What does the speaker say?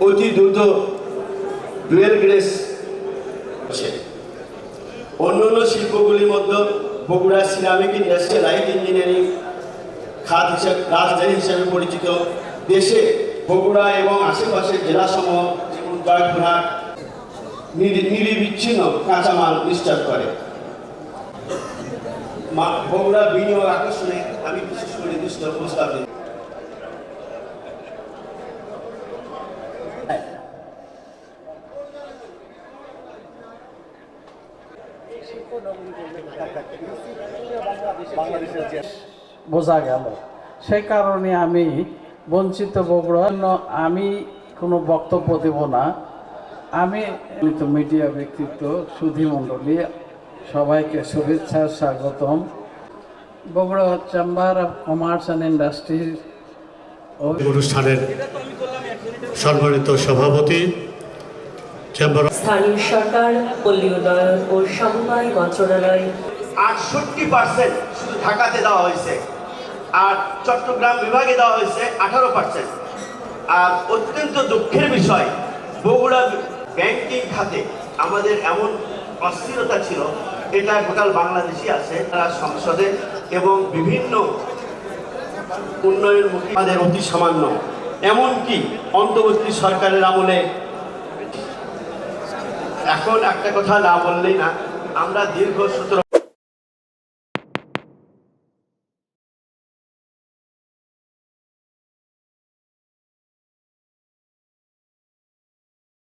অতি দ্রুত dual grace আছে। অন্যান্য শিল্পগুলির মধ্যে Bogura ceramic industry light engineering খাত হিসেবে রাজধানী হিসেবে পরিচিত। দেশে বগুড়া এবং আশেপাশের জেলাসমূহ যেমন জয়পুরহাট নিরবিচ্ছিন্ন কাঁচামাল নিশ্চিত করে। বগুড়া বিনিয়োগ আকর্ষণে আমি বিশেষ করে নির্দিষ্ট প্রস্তাব দিই। বোঝা গেল, সেই কারণে আমি বঞ্চিত বগুড়া আমি কোনো বক্তব্য দেব না। আমি তো মিডিয়া ব্যক্তিত্ব সুধীমণ্ডলী, সবাইকে শুভেচ্ছা স্বাগতম। Bogura chamber of commerce and ইন্ডাস্ট্রির অনুষ্ঠানের সম্মানিত সভাপতি, চেম্বার স্থানীয় সরকার, পল্লী উন্নয়ন ও সমবায় মন্ত্রণালয় 68% শুধু ঢাকাতে দেওয়া হয়েছে, আর চট্টগ্রাম বিভাগে দেওয়া হয়েছে 18%। আর অত্যন্ত দুঃখের বিষয়, বগুড়া ব্যাংকিং খাতে আমাদের এমন অস্থিরতা ছিল, এটা গোটাল বাংলাদেশই আছে। তারা সংসদে এবং বিভিন্ন উন্নয়নমুখী আমাদের অতি সামান্য, এমনকি অন্তর্বর্তী সরকারের আমলে। এখন একটা কথা না বললেই না, আমরা দীর্ঘ 17